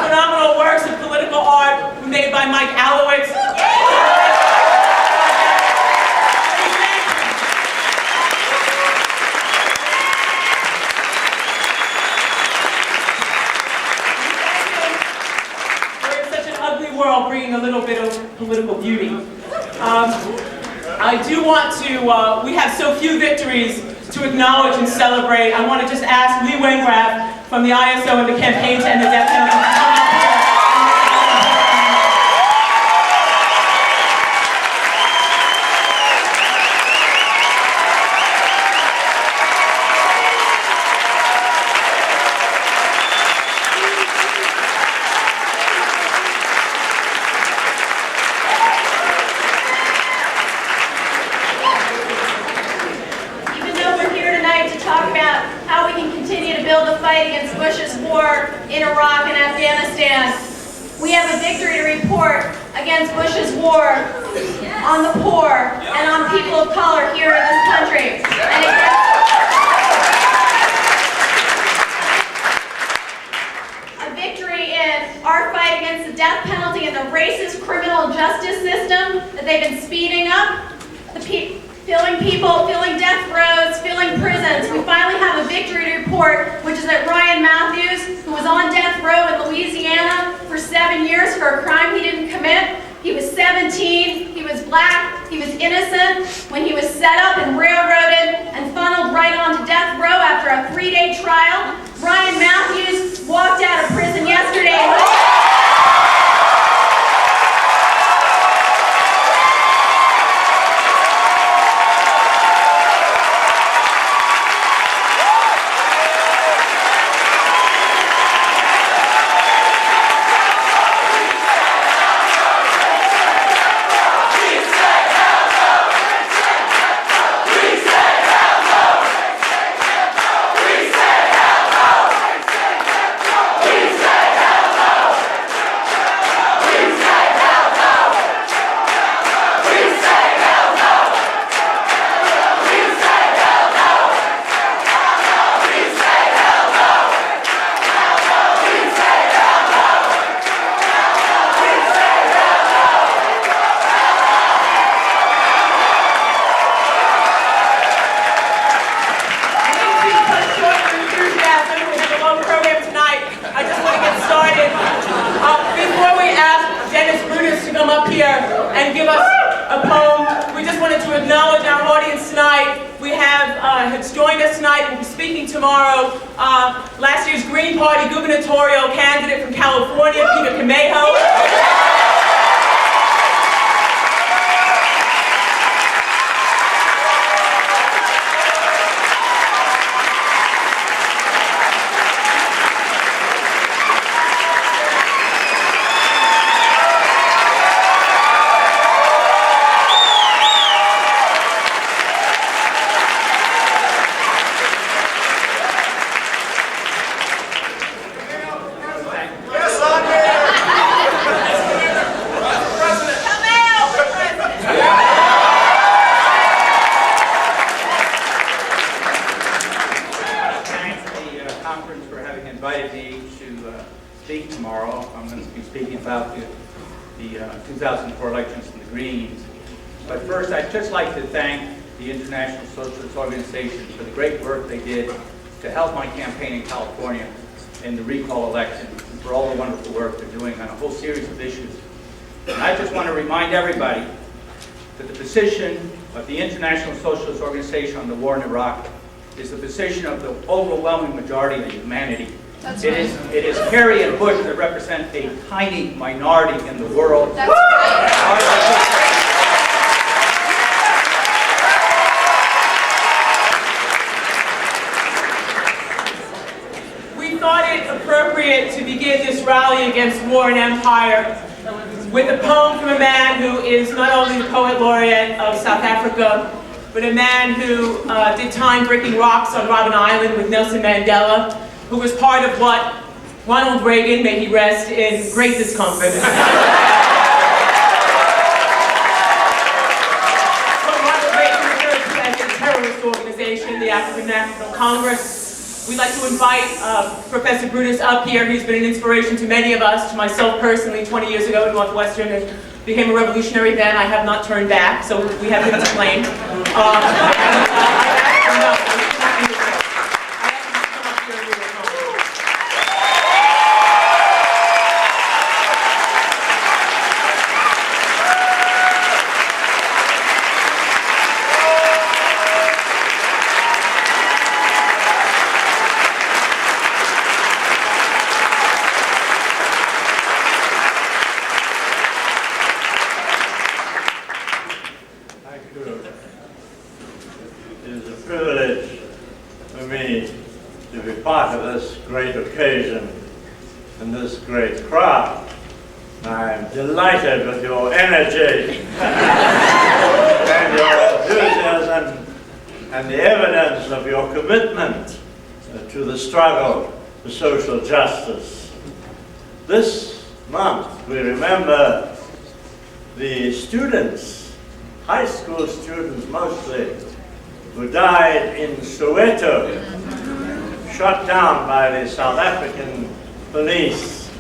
Phenomenal works of political art made by Mike Alowitz. We're in such an ugly world, bringing a little bit of political beauty. I do want to, we have so few victories to acknowledge and celebrate. I want to just ask Lee Wengraf from the ISO and the Campaign to End the Death Penalty to come up here. Build the fight against Bush's war in Iraq and Afghanistan. We have a victory to report against Bush's war on the poor and on people of color here in this country. And a victory in our fight against the death penalty and the racist criminal justice system that they've been speeding up. Filling people, filling death rows, filling prisons. We finally have a victory to report, which is that Ryan Matthews, who was on death row in Louisiana for 7 years for a crime he didn't commit. He was 17, he was black, he was innocent. When he was set up and railroaded and funneled right onto death row after a 3-day trial, Ryan Matthews walked out of prison yesterday. And give us a poem. We just wanted to acknowledge our audience tonight. We have has joined us tonight and will be speaking tomorrow. Last year's Green Party gubernatorial candidate from California, Peter Camejo. Invited me to speak tomorrow. I'm going to be speaking about the 2004 elections and the Greens. But first, I'd just like to thank the International Socialist Organization for the great work they did to help my campaign in California in the recall election, and for all the wonderful work they're doing on a whole series of issues. And I just want to remind everybody that the position of the International Socialist Organization on the war in Iraq is the position of the overwhelming majority of humanity. It is Kerry and Bush that represent a tiny minority in the world. That's right. We thought it appropriate to begin this rally against war and empire with a poem from a man who is not only the poet laureate of South Africa, but a man who did time breaking rocks on Robben Island with Nelson Mandela, who was part of what Ronald Reagan, may he rest in great discomfort. Ronald Reagan referred to as a terrorist organization, the African National Congress. We'd like to invite Professor Brutus up here. He's been an inspiration to many of us, to myself personally, 20 years ago at Northwestern, and became a revolutionary then. I have not turned back, so we have him to claim. Part of this great occasion and this great crowd. I'm delighted with your energy and your enthusiasm and the evidence of your commitment to the struggle for social justice. This month we remember the students, high school students mostly, who died in Soweto, shot down by the South African police,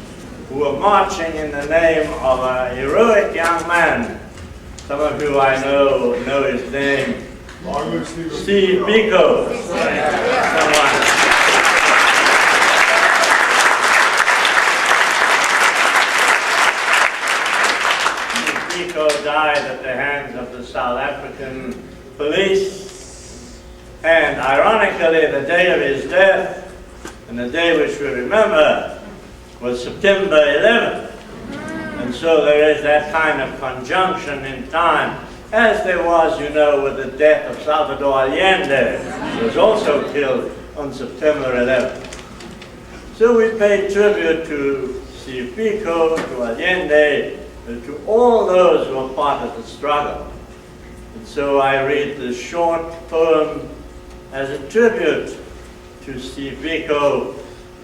who were marching in the name of a heroic young man. Some of you I know his name, Steve Biko. Steve Biko died at the hands of the South African police. And ironically, the day of his death, and the day which we remember, was September 11th. And so there is that kind of conjunction in time, as there was, you know, with the death of Salvador Allende, who was also killed on September 11th. So we pay tribute to Steve Biko, to Allende, to all those who were part of the struggle. And so I read this short poem as a tribute to Steve Biko,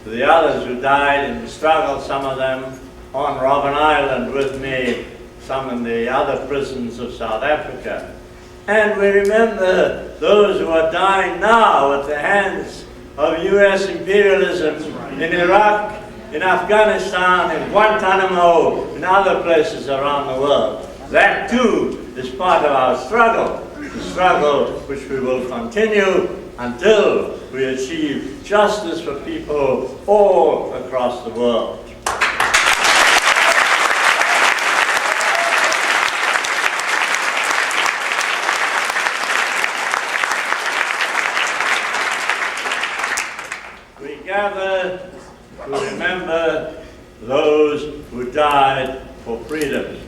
to the others who died in the struggle, some of them on Robben Island with me, some in the other prisons of South Africa. And we remember those who are dying now at the hands of US imperialism in Iraq, in Afghanistan, in Guantanamo, in other places around the world. That too is part of our struggle. The struggle which we will continue until we achieve justice for people all across the world. We gather to remember those who died for freedom.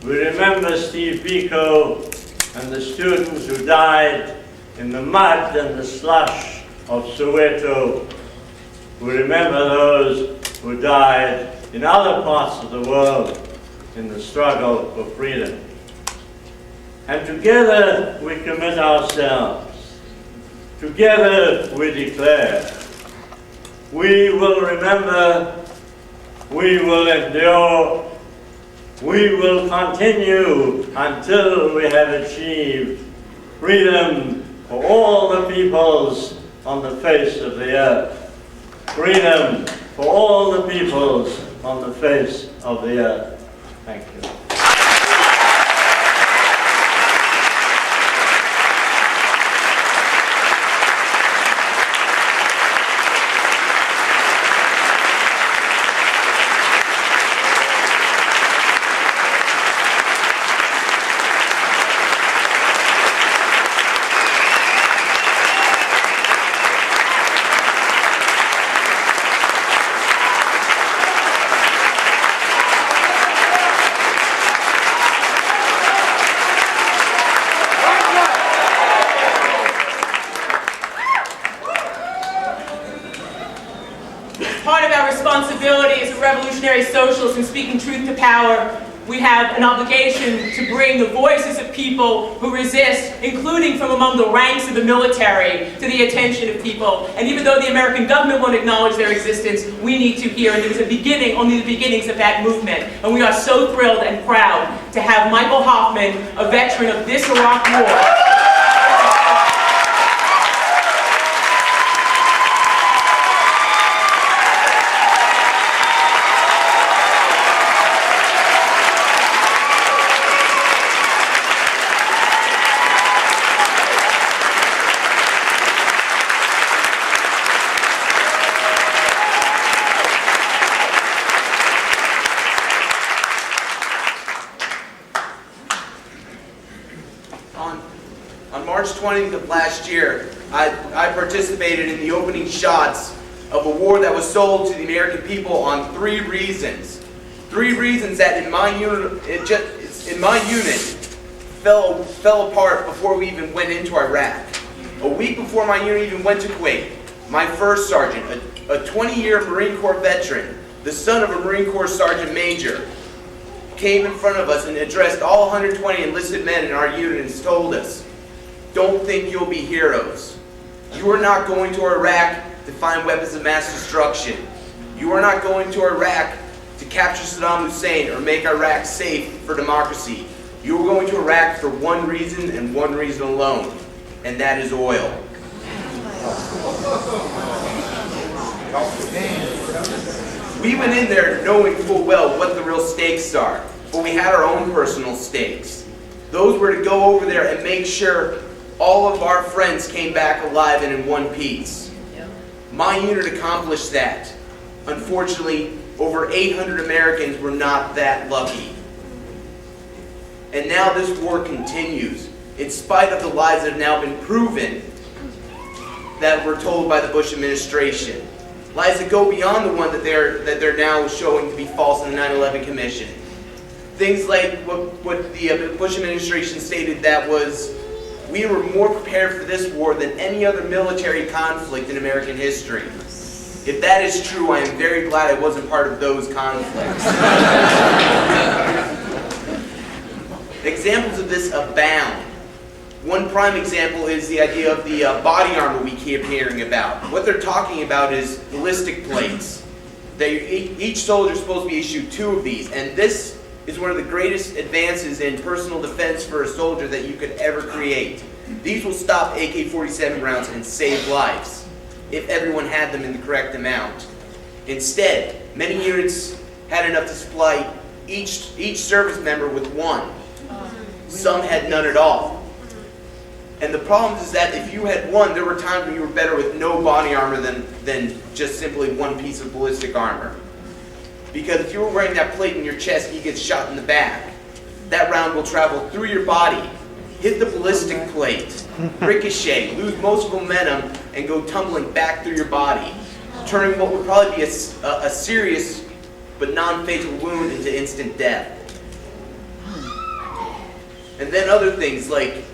We remember Steve Biko and the students who died in the mud and the slush of Soweto. We remember those who died in other parts of the world in the struggle for freedom. And together we commit ourselves. Together we declare, we will remember, we will endure, we will continue until we have achieved freedom for all the peoples on the face of the earth. Freedom for all the peoples on the face of the earth. Thank you. Part of our responsibility as a revolutionary socialist in speaking truth to power, we have an obligation to bring the voices of people who resist, including from among the ranks of the military, to the attention of people. And even though the American government won't acknowledge their existence, we need to hear. And there was a beginning, only the beginnings of that movement. And we are so thrilled and proud to have Michael Hoffman, a veteran of this Iraq war, 20th of last year, I participated in the opening shots of a war that was sold to the American people on 3 reasons. 3 reasons that in my unit, fell apart before we even went into Iraq. A week before my unit even went to Kuwait, my first sergeant, a 20-year Marine Corps veteran, the son of a Marine Corps sergeant major, came in front of us and addressed all 120 enlisted men in our unit and told us, "Don't think you'll be heroes. You are not going to Iraq to find weapons of mass destruction. You are not going to Iraq to capture Saddam Hussein or make Iraq safe for democracy. You are going to Iraq for one reason and one reason alone, and that is oil." We went in there knowing full well what the real stakes are, but we had our own personal stakes. Those were to go over there and make sure all of our friends came back alive and in one piece. My unit accomplished that. Unfortunately, over 800 Americans were not that lucky. And now this war continues, in spite of the lies that have now been proven that were told by the Bush administration. Lies that go beyond the one that they're now showing to be false in the 9/11 Commission. Things like what the Bush administration stated, that was, we were more prepared for this war than any other military conflict in American history. If that is true, I am very glad I wasn't part of those conflicts. Examples of this abound. One prime example is the idea of the body armor we keep hearing about. What they're talking about is ballistic plates. Each soldier is supposed to be issued 2 of these, and this is one of the greatest advances in personal defense for a soldier that you could ever create. These will stop AK-47 rounds and save lives if everyone had them in the correct amount. Instead, many units had enough to supply each service member with 1. Some had none at all. And the problem is that if you had 1, there were times when you were better with no body armor than just simply 1 piece of ballistic armor. Because if you were wearing that plate in your chest and you get shot in the back, that round will travel through your body, hit the ballistic plate, ricochet, lose most of momentum, and go tumbling back through your body, turning what would probably be a serious but non-fatal wound into instant death. And then other things like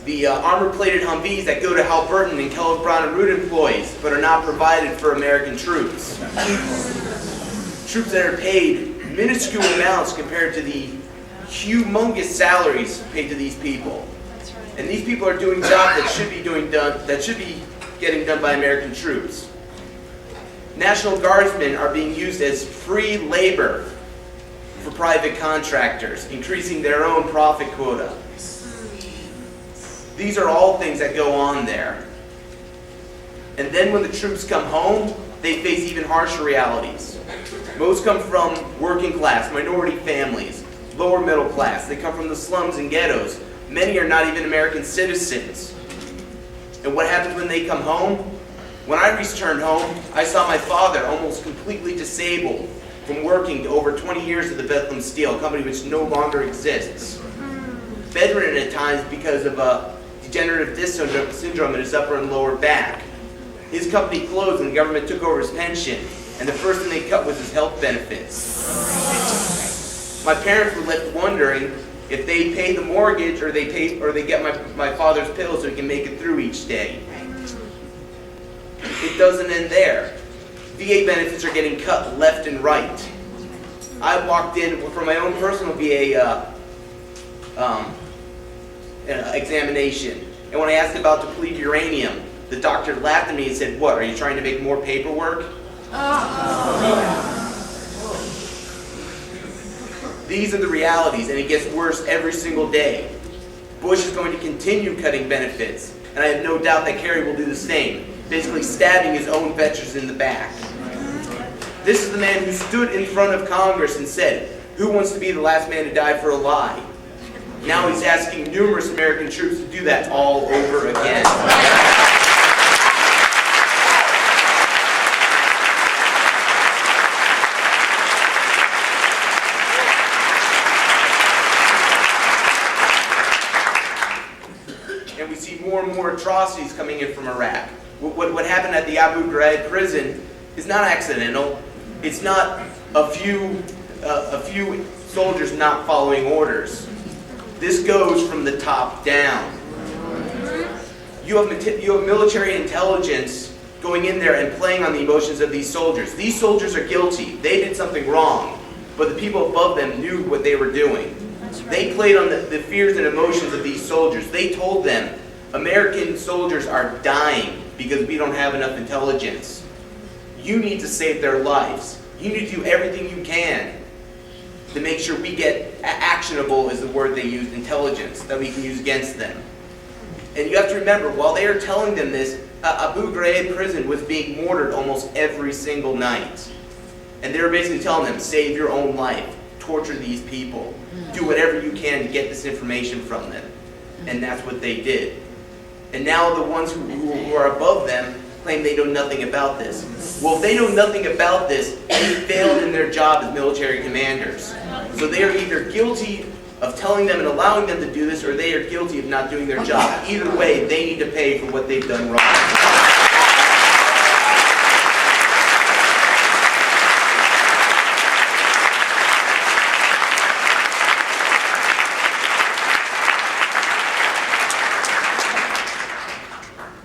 the armor-plated Humvees that go to Halliburton and Kellogg Brown and Root employees, but are not provided for American troops. Troops that are paid minuscule amounts compared to the humongous salaries paid to these people. And these people are doing jobs that should be getting done by American troops. National Guardsmen are being used as free labor for private contractors, increasing their own profit quota. These are all things that go on there. And then when the troops come home, they face even harsher realities. Most come from working class, minority families, lower middle class. They come from the slums and ghettos. Many are not even American citizens. And what happens when they come home? When I returned home, I saw my father almost completely disabled from working to over 20 years at the Bethlehem Steel, a company which no longer exists. Bedridden at times because of a degenerative disc syndrome in his upper and lower back. His company closed and the government took over his pension, and the first thing they cut was his health benefits. My parents were left wondering if they pay the mortgage or they get my father's pills so he can make it through each day. It doesn't end there. VA benefits are getting cut left and right. I walked in for my own personal VA examination, and when I asked about depleted uranium, the doctor laughed at me and said, "What, are you trying to make more paperwork?" These are the realities, and it gets worse every single day. Bush is going to continue cutting benefits, and I have no doubt that Kerry will do the same, basically stabbing his own veterans in the back. This is the man who stood in front of Congress and said, "Who wants to be the last man to die for a lie?" Now he's asking numerous American troops to do that all over again. And we see more and What happened at the Abu Ghraib prison is not accidental. It's not a few soldiers not following orders. This goes from the top down. You have military intelligence going in there and playing on the emotions of these soldiers. These soldiers are guilty. They did something wrong, but the people above them knew what they were doing. They played on the fears and emotions of these soldiers. They told them, American soldiers are dying because we don't have enough intelligence. You need to save their lives. You need to do everything you can to make sure we get actionable, is the word they used, intelligence, that we can use against them. And you have to remember, while they are telling them this, Abu Ghraib prison was being mortared almost every single night. And they were basically telling them, save your own life, torture these people, do whatever you can to get this information from them. And that's what they did. And now the ones who are above them claim they know nothing about this. Well, if they know nothing about this, they failed in their job as military commanders. So they are either guilty of telling them and allowing them to do this, or they are guilty of not doing their job. Either way, they need to pay for what they've done wrong.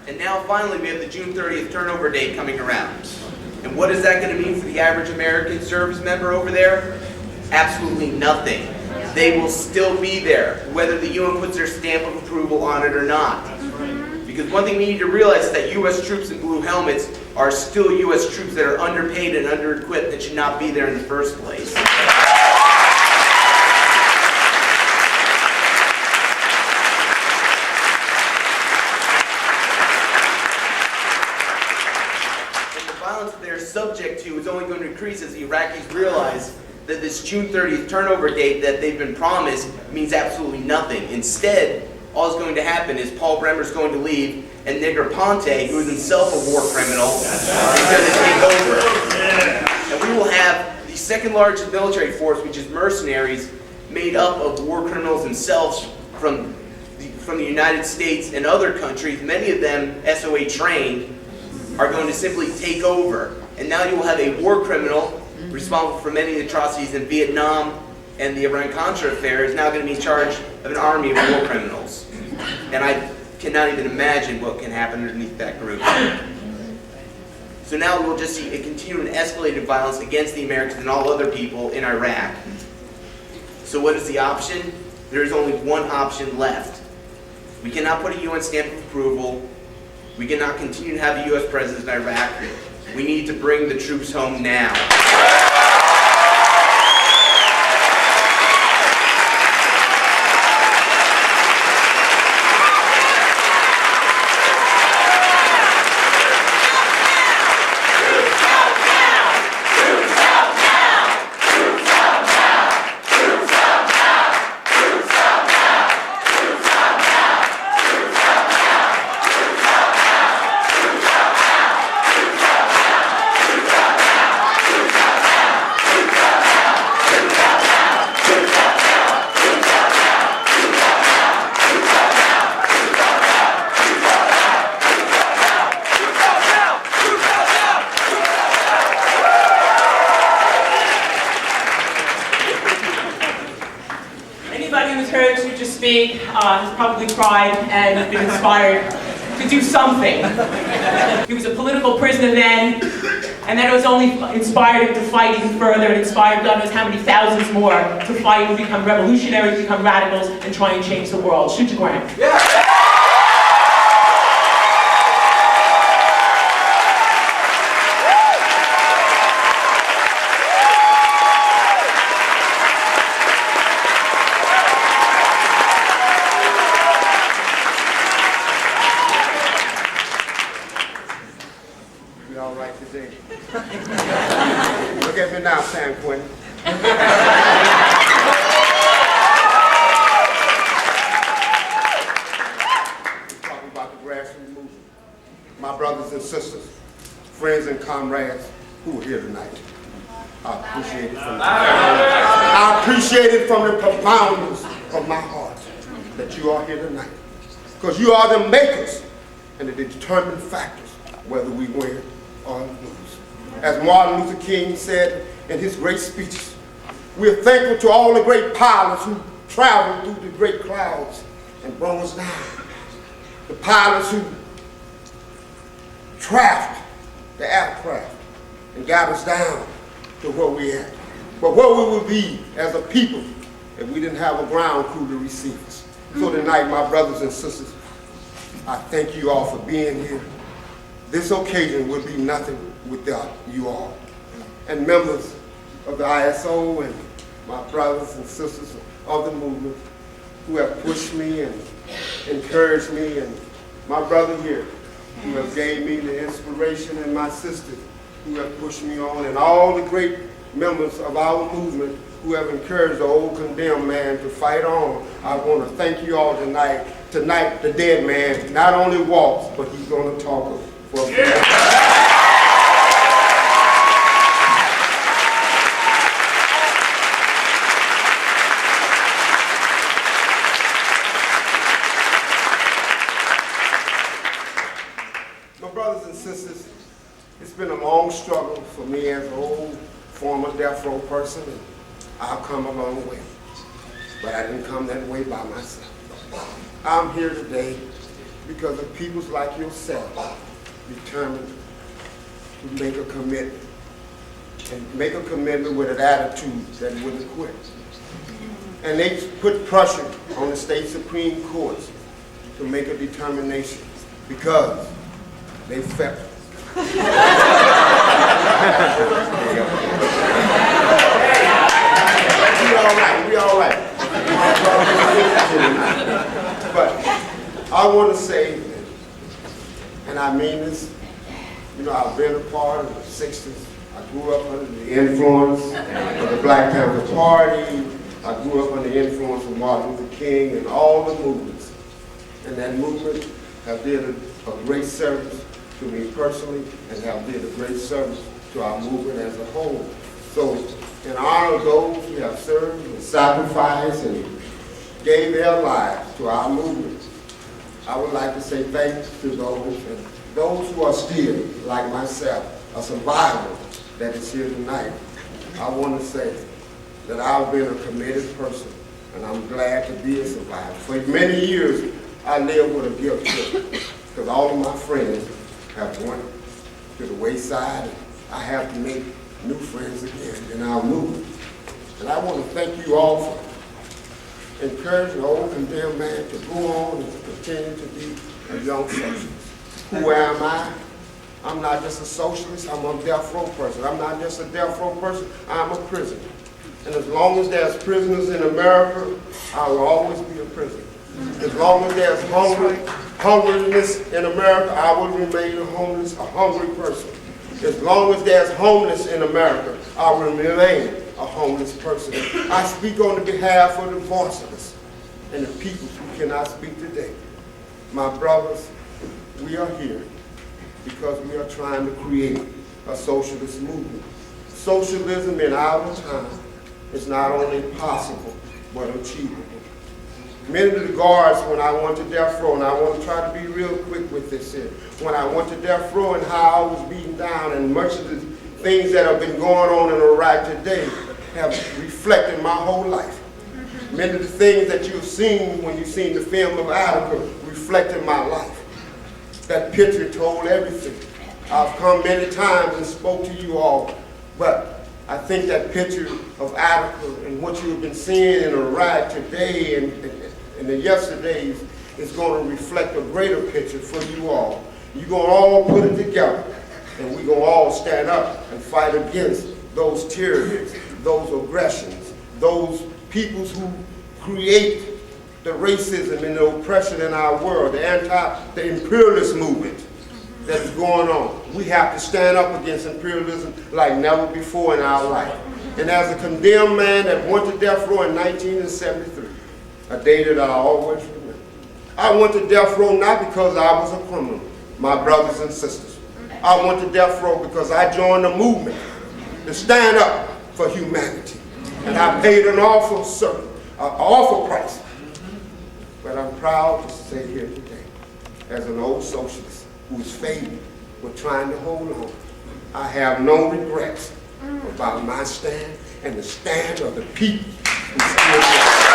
And now finally we have the June 30th turnover date coming around. And what is that going to mean for the average American service member over there? Absolutely nothing. They will still be there, whether the UN puts their stamp of approval on it or not. Because one thing we need to realize is that U.S. troops in blue helmets are still U.S. troops that are underpaid and under-equipped that should not be there in the first place. And the violence they're subject to is only going to increase as the Iraqis realize that this June 30th turnover date that they've been promised means absolutely nothing. Instead, all that's going to happen is Paul Bremer's going to leave, and Negroponte, who is himself a war criminal, is going to take over. And we will have the second largest military force, which is mercenaries, made up of war criminals themselves from the United States and other countries. Many of them SOA trained, are going to simply take over. And now you will have a war criminal responsible for many of the atrocities in Vietnam and the Iran-Contra affair is now going to be in charge of an army of war criminals. And I cannot even imagine what can happen underneath that group. So now we'll just see a continued and escalated violence against the Americans and all other people in Iraq. So what is the option? There is only one option left. We cannot put a UN stamp of approval. We cannot continue to have a U.S. presence in Iraq. We need to bring the troops home now. Has probably cried and been inspired to do something. He was a political prisoner then, and then it was only inspired him to fight even further and inspired God knows how many thousands more to fight and become revolutionaries, become radicals, and try and change the world. Shoot your ground. Yeah. Look at me now, San Quentin. We're talking about the grassroots movement. My brothers and sisters, friends and comrades who are here tonight. I appreciate it from the profoundness of my heart that you are here tonight. Because you are the makers and the determined factors whether we win or lose. As Martin Luther King said in his great speeches, we're thankful to all the great pilots who traveled through the great clouds and brought us down. The pilots who trafficked the aircraft and got us down to where we at. But what we would be as a people if we didn't have a ground crew to receive us. So tonight, my brothers and sisters, I thank you all for being here. This occasion would be nothing without you all. And members of the ISO and my brothers and sisters of the movement who have pushed me and encouraged me, and my brother here who have gave me the inspiration, and my sisters who have pushed me on, and all the great members of our movement who have encouraged the old condemned man to fight on. I want to thank you all tonight. Tonight, the dead man not only walks, but he's going to talk for a few minutes. My brothers and sisters, it's been a long struggle for me as an old former death row person, and I've come a long way. But I didn't come that way by myself. I'm here today because of people like yourself determined to make a commitment, and make a commitment with an attitude that wouldn't quit. And they put pressure on the state Supreme Courts to make a determination because they felt it. We all right. But I want to say, and I mean this, you know, I've been a part of the 60s. I grew up under the influence of the Black Panther Party. I grew up under the influence of Martin Luther King and all the movements. And that movement have did a great service to me personally, and have did a great service to our movement as a whole. So, in honor of those who have served and sacrificed and gave their lives to our movement, I would like to say thanks to those, and those who are still, like myself, a survivor that is here tonight. I want to say that I've been a committed person, and I'm glad to be a survivor. For many years, I lived with a guilt trip, because all of my friends have went to the wayside, and I have to make new friends again in our movement. And I want to thank you all for encouraging the old condemned man to go on and continue to be a young socialist. Who am I? I'm not just a socialist, I'm a death row person. I'm not just a death row person, I'm a prisoner. And as long as there's prisoners in America, I will always be a prisoner. As long as there's hungriness in America, I will remain a hungry person. As long as there's homeless in America, I will remain a homeless person. I speak on the behalf of the voiceless and the people who cannot speak today. My brothers, we are here because we are trying to create a socialist movement. Socialism in our time is not only possible, but achievable. Many of the guards, when I went to death row, and I want to try to be real quick with this here, when I went to death row and how I was beaten down, and much of the things that have been going on in Iraq today have reflected my whole life. Many of the things that you've seen when you've seen the film of Attica reflected my life. That picture told everything. I've come many times and spoke to you all, but I think that picture of Attica and what you've been seeing in Iraq today and the yesterdays is going to reflect a greater picture for you all. You're going to all put it together, and we're going to all stand up and fight against those tyrannies, those aggressions, those peoples who create the racism and the oppression in our world, the imperialist movement that is going on. We have to stand up against imperialism like never before in our life. And as a condemned man that went to death row in 1973, a day that I always remember, I went to death row not because I was a criminal, my brothers and sisters. I went to death row because I joined a movement to stand up for humanity. And I paid an awful price. But I'm proud to stay here today as an old socialist who is fading were trying to hold on. I have no regrets about my stand and the stand of the people who still there.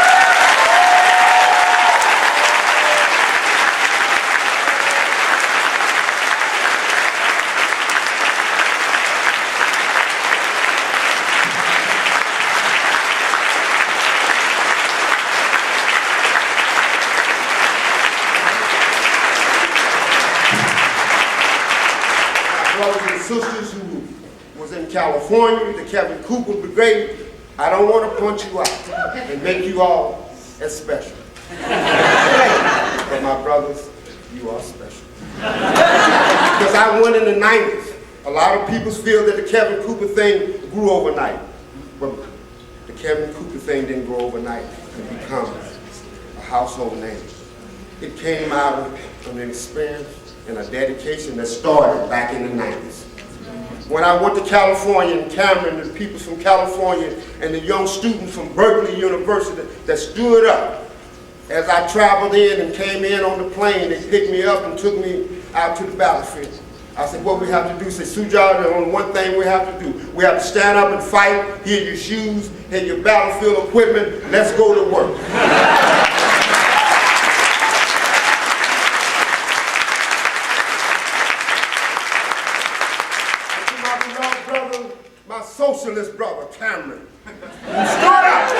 Brothers and sisters who was in California, the Kevin Cooper Brigade, I don't want to punch you out and make you all as special. But my brothers, you are special. Because I went in the 90s. A lot of people feel that the Kevin Cooper thing grew overnight. But the Kevin Cooper thing didn't grow overnight and become a household name. It came out of an experience and a dedication that started back in the 90s. When I went to California and Cameron, the people from California and the young students from Berkeley University that stood up. As I traveled in and came in on the plane, they picked me up and took me out to the battlefield. I said, what we have to do? Say, Sujar, there's only one thing we have to do. We have to stand up and fight, here your shoes, here your battlefield equipment, let's go to work. My socialist brother, Cameron. Stood up!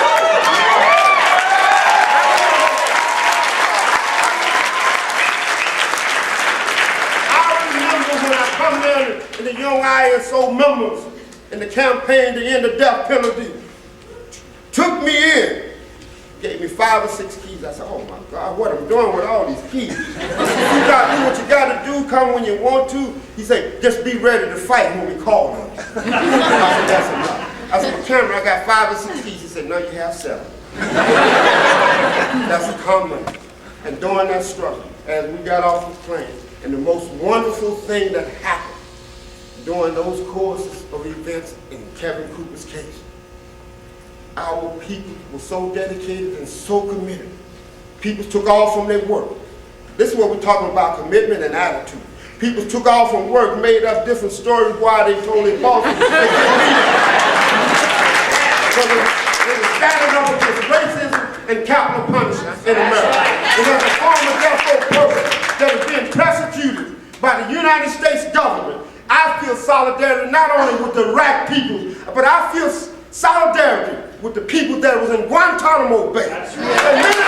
I remember when I come in and the young ISO members in the campaign to end the death penalty took me in, gave me 5 or 6 keys. I said, oh my God, what I'm doing with all these keys. You got to do what you got to do, come when you want to. He said, just be ready to fight when we call on you. I said, that's enough. I said, well, Cameron, I got 5 or 6 keys. He said, no, you have 7. That's a common. And during that struggle, as we got off the plane, and the most wonderful thing that happened during those courses of events in Kevin Cooper's case, our people were so dedicated and so committed. People took off from their work. This is what we're talking about, commitment and attitude. People took off from work, made up different stories why they told their bosses they couldn't leave. They were standing up against racism and capital punishment in America. It was a former death row person that was being persecuted by the United States government. I feel solidarity not only with the Iraq people, but I feel solidarity with the people that was in Guantanamo Bay. That's right.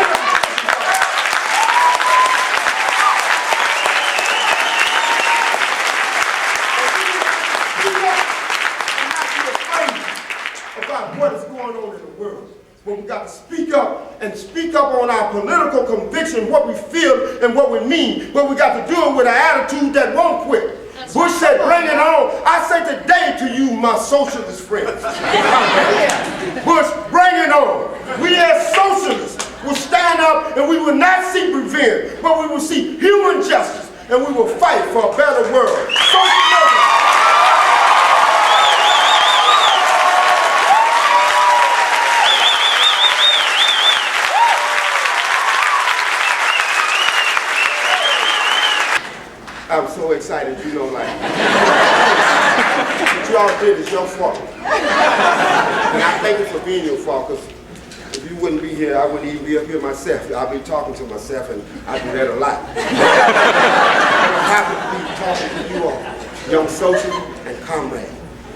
What is going on in the world. But we got to speak up and speak up on our political conviction, what we feel and what we mean. But we got to do it with an attitude that won't quit. Bush said, bring it on. I say today to you, my socialist friends. Bush, bring it on. We as socialists will stand up and we will not seek revenge, but we will seek human justice and we will fight for a better world. Socialism. I'm so excited, you know, like, what you all did is your fault. And I thank you for being your fault, because if you wouldn't be here, I wouldn't even be up here myself. I'd be talking to myself, and I do that a lot. I'm happy to be talking to you all, young socialists and comrades.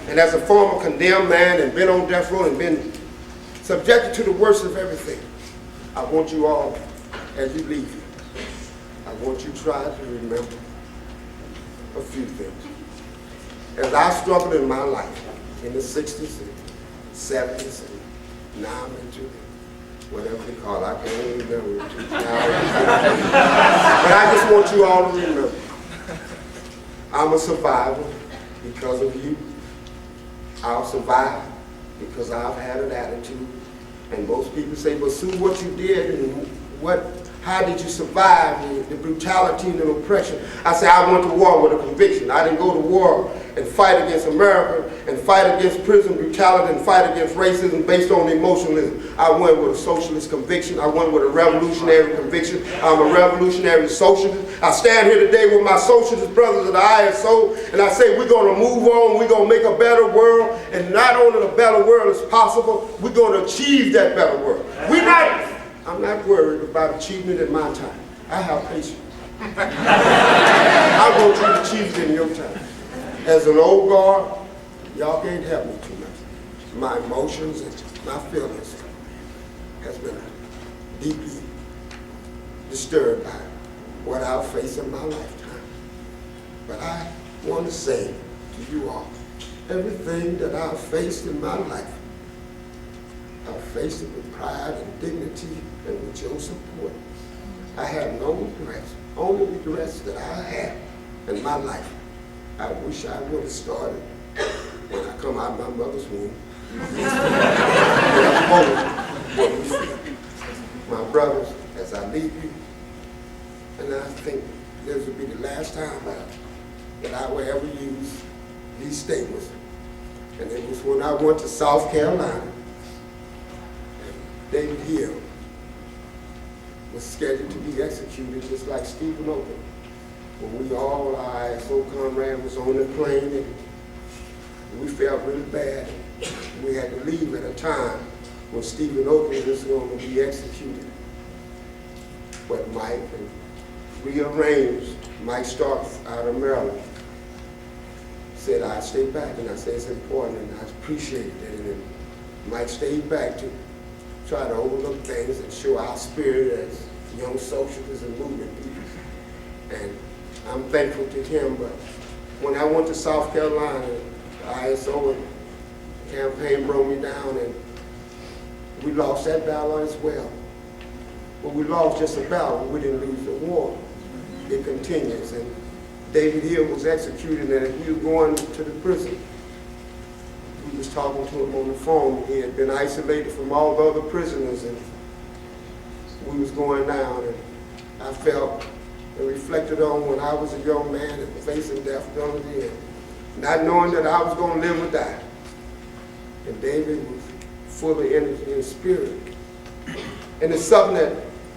And as a former condemned man and been on death row and been subjected to the worst of everything, I want you all, as you leave here, I want you to try to remember a few things. As I struggled in my life in the 60s and 70s, and now I'm into whatever they call it, I can't even remember it. But I just want you all to remember, I'm a survivor because of you. I'll survive because I've had an attitude. And most people say, but Sue, what you did and how did you survive the brutality and the oppression? I say, I went to war with a conviction. I didn't go to war and fight against America and fight against prison brutality and fight against racism based on emotionalism. I went with a socialist conviction. I went with a revolutionary conviction. I'm a revolutionary socialist. I stand here today with my socialist brothers at the ISO, and I say we're going to move on. We're going to make a better world, and not only a better world is possible, we're going to achieve that better world. I'm not worried about achievement in my time. I have patience. I want you to achieve it in your time. As an old guard, y'all can't help me too much. My emotions and my feelings has been deeply disturbed by what I've faced in my lifetime. But I want to say to you all, everything that I've faced in my life, I've faced it with pride and dignity and with your support. I have no regrets. Only regrets that I have in my life, I wish I would have started when I come out of my mother's womb. My brothers, as I leave you, and I think this will be the last time that I will ever use these statements. And it was when I went to South Carolina, and David Hill was scheduled to be executed just like Stephen Oakland. When we all, our ISO comrade was on the plane, and we felt really bad. We had to leave at a time when Stephen Oakland was going to be executed. But Mike rearranged, Mike Starks out of Maryland, said I'd stay back, and I said it's important, and I appreciated it. And Mike stayed back to try to overlook things and show our spirit as young socialists and movement people. And I'm thankful to him, but when I went to South Carolina, the ISO campaign broke me down, and we lost that battle as well. But we lost just a battle, we didn't lose the war. It continues, and David Hill was executed, and he was going to the prison. We was talking to him on the phone. He had been isolated from all the other prisoners, and we was going down, and I felt and reflected on when I was a young man and facing death penalty, and not knowing that I was going to live or die. And David was full of energy and spirit. And it's something that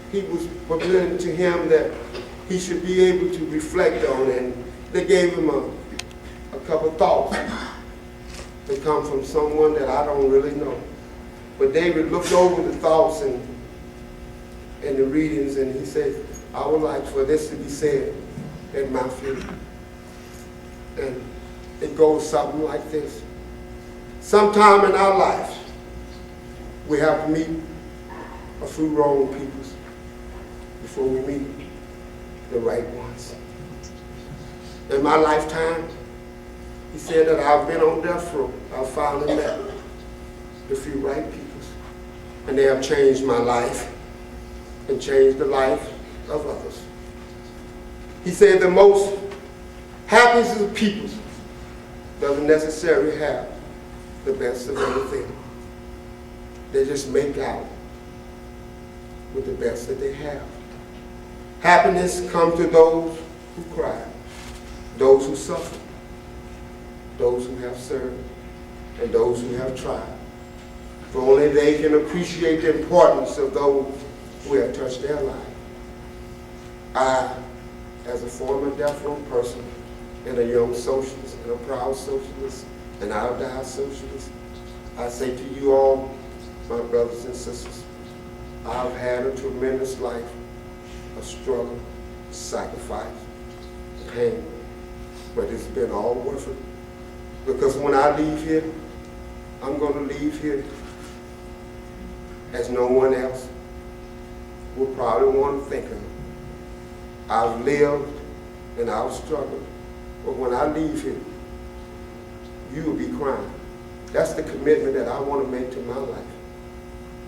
he was presenting to him that he should be able to reflect on, and they gave him a couple thoughts that come from someone that I don't really know. But David looked over the thoughts and the readings, and he said, I would like for this to be said at my funeral. And it goes something like this. Sometime in our lives, we have to meet a few wrong people before we meet the right ones. In my lifetime, he said that I've been on death row. I finally met the few right people, and they have changed my life and changed the life of others. He said the most happiest of people doesn't necessarily have the best of everything. They just make out with the best that they have. Happiness comes to those who cry, those who suffer, those who have served, and those who have tried. For only they can appreciate the importance of those who have touched their lives. I, as a former death row person and a young socialist and a proud socialist and I'll die socialist, I say to you all, my brothers and sisters, I've had a tremendous life of struggle, sacrifice, pain, but it's been all worth it. Because when I leave here, I'm going to leave here as no one else will probably want to think of. I've lived and I've struggled, but when I leave here, you will be crying. That's the commitment that I want to make to my life.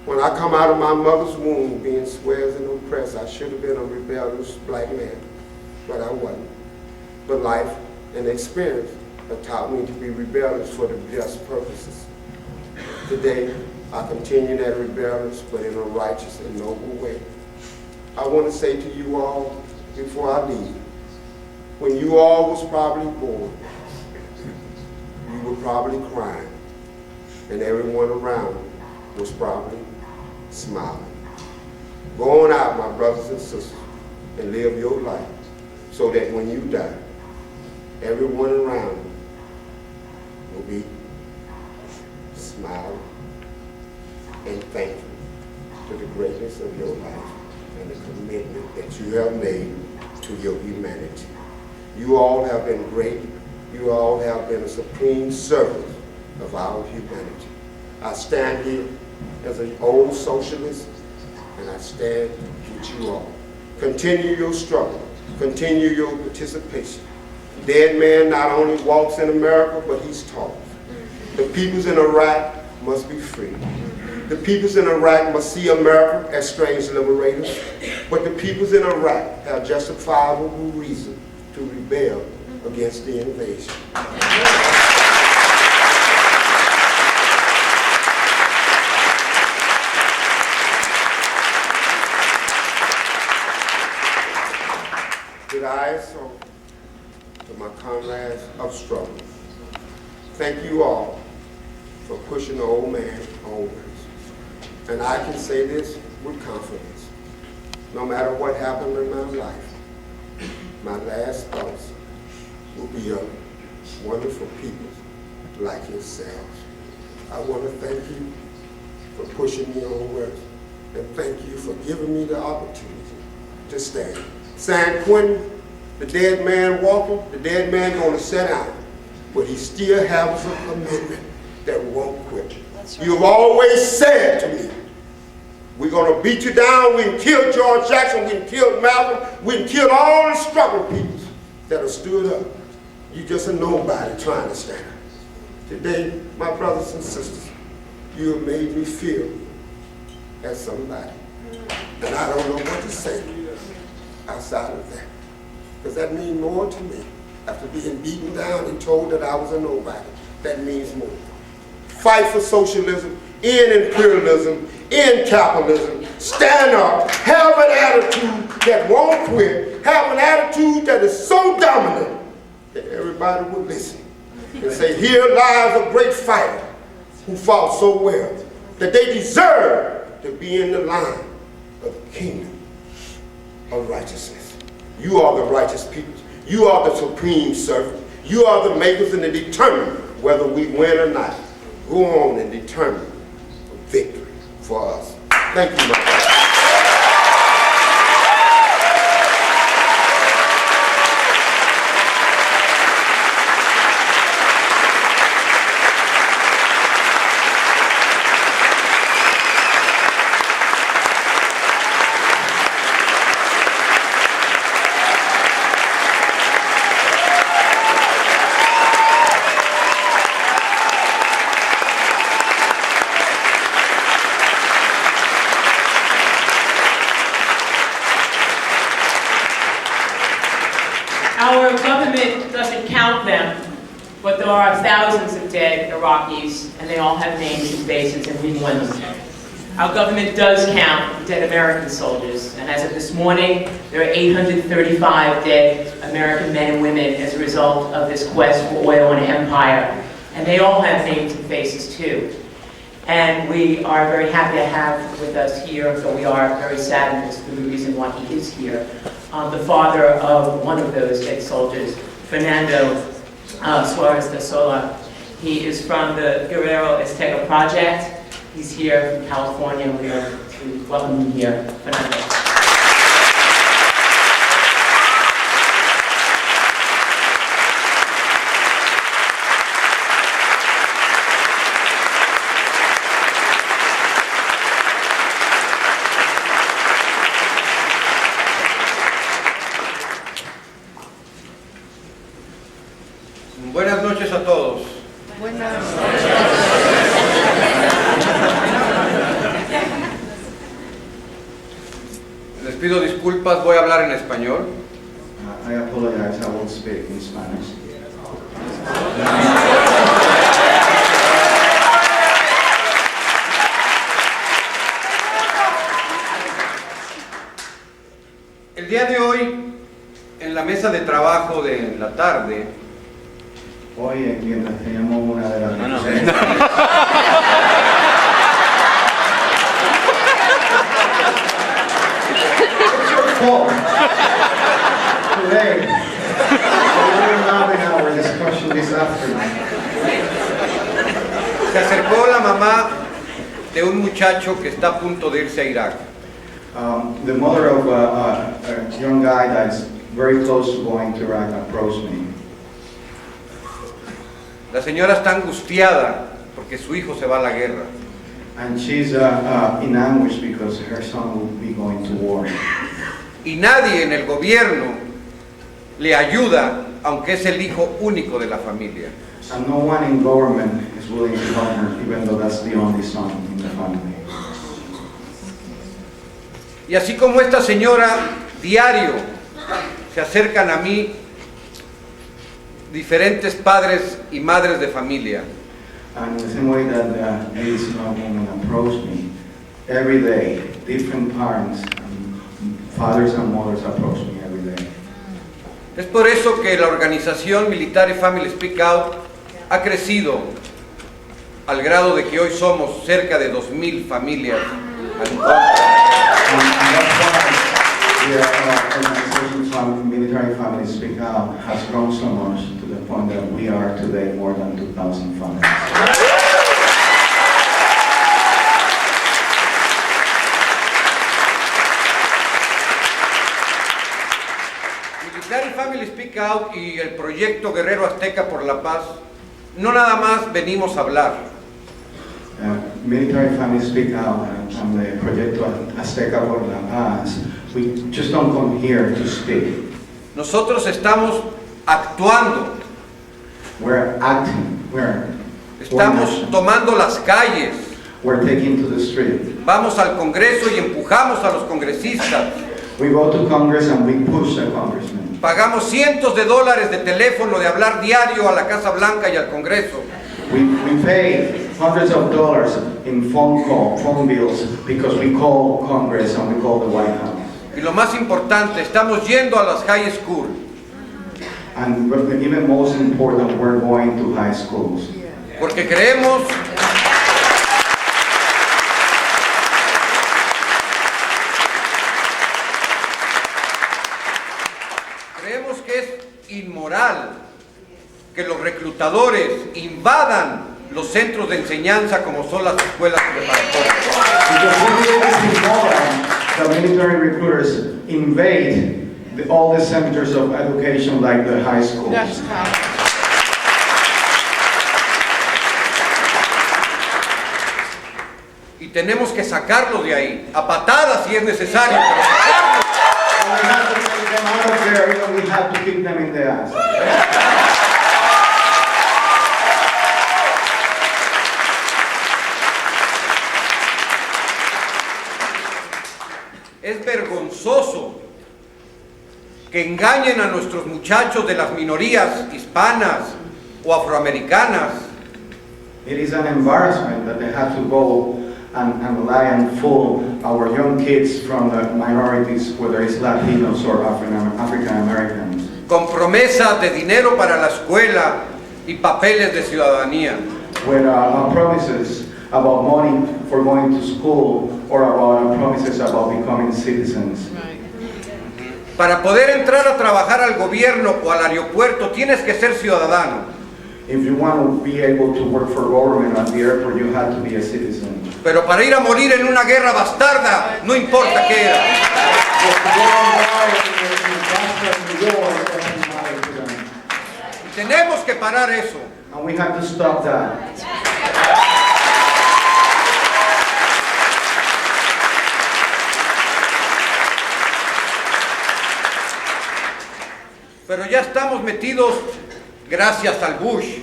When I come out of my mother's womb being squares and oppressed, I should have been a rebellious black man, but I wasn't. But life and experience have taught me to be rebellious for the just purposes. Today, I continue that rebellious, but in a righteous and noble way. I want to say to you all, before I leave, when you all was probably born, were probably crying, and everyone around was probably smiling. Go on out, my brothers and sisters, and live your life so that when you die, everyone around you will be smiling and thankful to the greatness of your life and the commitment that you have made to your humanity. You all have been great. You all have been a supreme servant of our humanity. I stand here as an old socialist, and I stand with you all. Continue your struggle. Continue your participation. Dead man not only walks in America, but he's taught. The peoples in Iraq must be free. The peoples in Iraq must see America as strange liberators, but the peoples in Iraq have justifiable reason to rebel against the invasion. To the ISO, to my comrades of struggle, thank you all for pushing the old man onwards. And I can say this with confidence. No matter what happened in my life, my last thoughts will be of wonderful people like yourselves. I want to thank you for pushing me onwards, and thank you for giving me the opportunity to stand. San Quentin, the dead man walking, the dead man going to sit down, but he still has a commitment that won't quit. Right. You've always said to me, we're going to beat you down. We can kill George Jackson. We can kill Malcolm. We can kill all the struggle people that have stood up. You just a nobody trying to stand up. Today, my brothers and sisters, you have made me feel as somebody. And I don't know what to say outside of that. Because that means more to me. After being beaten down and told that I was a nobody, that means more. Fight for socialism, end imperialism, end capitalism. Stand up, have an attitude that won't quit, have an attitude that is so dominant that everybody will listen and say, here lies a great fighter who fought so well that they deserve to be in the line of the kingdom of righteousness. You are the righteous people. You are the supreme servant. You are the makers and the determine whether we win or not. Go on and determine victory for us. Thank you, my brother. Our government doesn't count them, but there are thousands of dead Iraqis, and they all have names and faces, and we won them. Our government does count dead American soldiers, and as of this morning, there are 835 dead American men and women as a result of this quest for oil and empire, and they all have names and faces too. And we are very happy to have with us here, though we are very saddened for the reason why he is here, the father of one of those dead soldiers, Fernando Suarez de Sola. He is from the Guerrero Azteca Project. He's here from California. We are to welcome him here, Fernando. Buenas noches a todos. Buenas noches. Les pido disculpas, voy a hablar en español. I apologize, I won't speak in Spanish. El día de hoy, en la mesa de trabajo de la tarde, Oye, mientras teníamos una de las... Today, we're having our discussion this afternoon. Se acercó la mamá de un muchacho que está a punto de irse a Irak. The mother of a young guy that's very close to going to Iraq approached me. La señora está angustiada porque su hijo se va a la guerra. And she's in anguish because her son will be going to war. Y nadie en el gobierno le ayuda, aunque es el hijo único de la familia. And no one in government is willing to help her, even though that's the only son in the family. Y así como esta señora, diario se acercan a mí diferentes padres y madres de familia. And in the same way that this woman approached me, every day, different parents, fathers and mothers approach me every day. Es por eso que la organización Military Family Speak Out ha crecido al grado de que hoy somos cerca de 2,000 familias. And that's why the organization from Military Family Speak Out has grown so much to the point that we are today more than 2,000 families. Military Family Speak Out y el proyecto Guerrero Azteca por la Paz, no nada más venimos a hablar. Military Family Speak Out and the Proyecto Azteca por la Paz, we just don't come here to speak. Nosotros estamos actuando, We're acting. estamos tomando las calles, We're taking to the street. vamos al Congreso y empujamos a los congresistas. We go to Congress and we push the congressmen. Pagamos cientos de dólares de teléfono de hablar diario a la Casa Blanca y al Congreso. We pay hundreds of dollars in phone bills because we call Congress and we call the White House. Y lo más importante, estamos yendo a las high school. And even most important, we're going to high schools. Porque creemos que es inmoral que los reclutadores invadan los centros de enseñanza como son las escuelas preparatorias. Because we believe it's immoral that military recruiters invade all the centers of education like the high schools. Y tenemos que sacarlos de ahí, a patadas si es necesario, pero sacarlos. And we have to take them out of there, even we have to kick them in the ass. Es vergonzoso que engañen a nuestros muchachos de las minorías hispanas o afroamericanas. It is an embarrassment that they have to go and lie and fool our young kids from the minorities, whether it's Latinos or African Americans. Con promesas de dinero para la escuela y papeles de ciudadanía. With promises about money for going to school or about promises about becoming citizens. Para poder entrar a trabajar al gobierno o al aeropuerto tienes que ser ciudadano. If you want to be able to work for government at the airport, you have to be a citizen. Pero para ir a morir en una guerra bastarda, no importa qué era. Y tenemos que parar eso. And we have to stop that. Pero ya estamos metidos, gracias al Bush,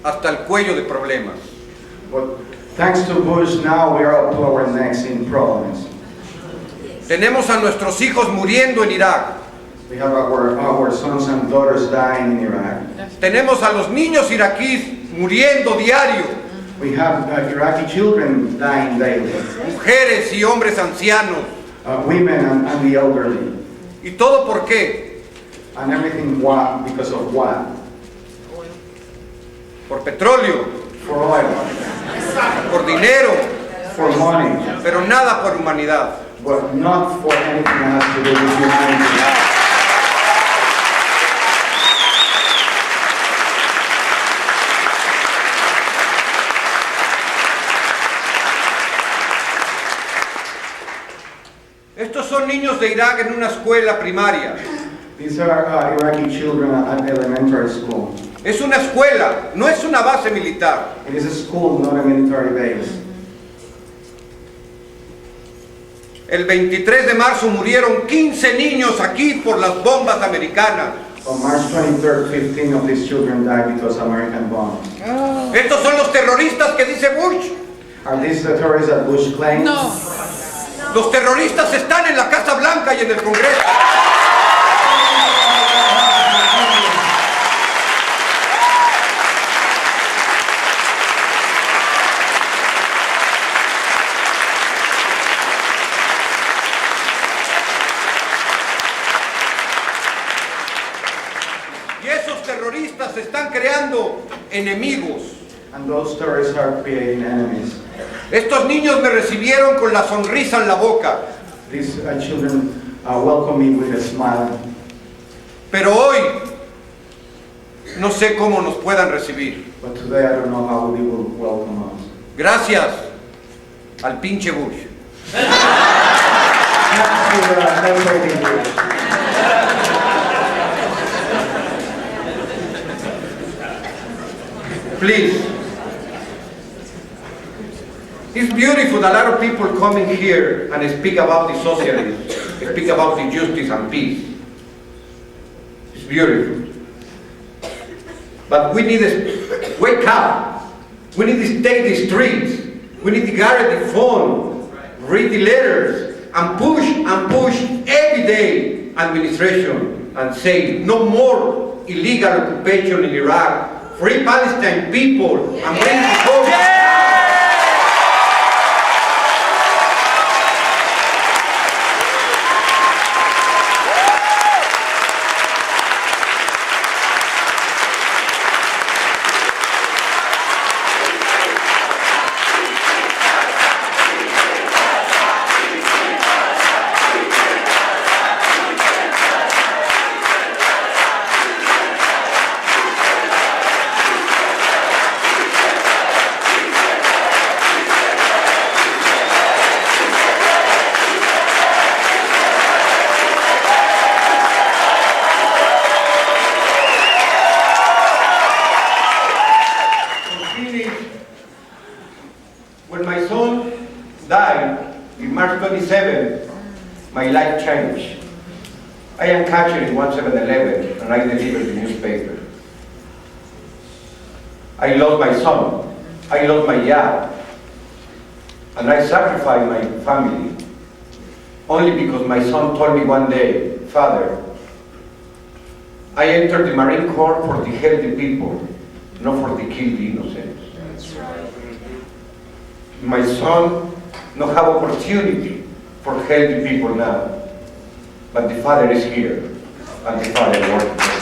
hasta el cuello de problemas. But thanks to Bush, now we are up to our necks in problems. Tenemos a nuestros hijos muriendo en Irak. We have our sons and daughters dying in Iraq. Tenemos a los niños iraquíes muriendo diario. We have Iraqi children dying daily. Mujeres y hombres ancianos. Women and the elderly. ¿Y todo por qué? And everything what? Because of what? por petróleo, for oil, por dinero, for money, pero nada por humanidad. but not for anything that has to do with humanity. Estos son niños de Irak en una escuela primaria. These are Iraqi children at elementary school. Es una escuela, no es una base militar. It is a school, not a military base. El 23 de marzo murieron 15 niños aquí por las bombas americanas. On March 23rd, 15 of these children died because of American bombs. Estos son los terroristas que dice Bush. Are these the terrorists that Bush claims? No. Los terroristas están en la Casa Blanca y en el Congreso. Y esos terroristas están creando enemigos. And those terrorists are creating enemies. Estos niños me recibieron con la sonrisa en la boca. These children welcome me with a smile. Pero hoy no sé cómo nos puedan recibir. But today I don't know how they will welcome us. Gracias al pinche Bush. Please. It's beautiful that a lot of people coming here and speak about the socialism, speak about the justice and peace. It's beautiful. But we need to wake up. We need to take the streets. We need to gather the phone, read the letters, and push every day administration and say no more illegal occupation in Iraq. Free Palestine people and bring the hope. When my son died in March 27, my life changed. I am catcher in 1711 and I delivered the newspaper. I lost my son, I lost my job, and I sacrificed my family only because my son told me one day, Father, I entered the Marine Corps for the healthy people, not for the kill the innocents. My son no have opportunity for healthy people now, but the Father is here, and the Father works.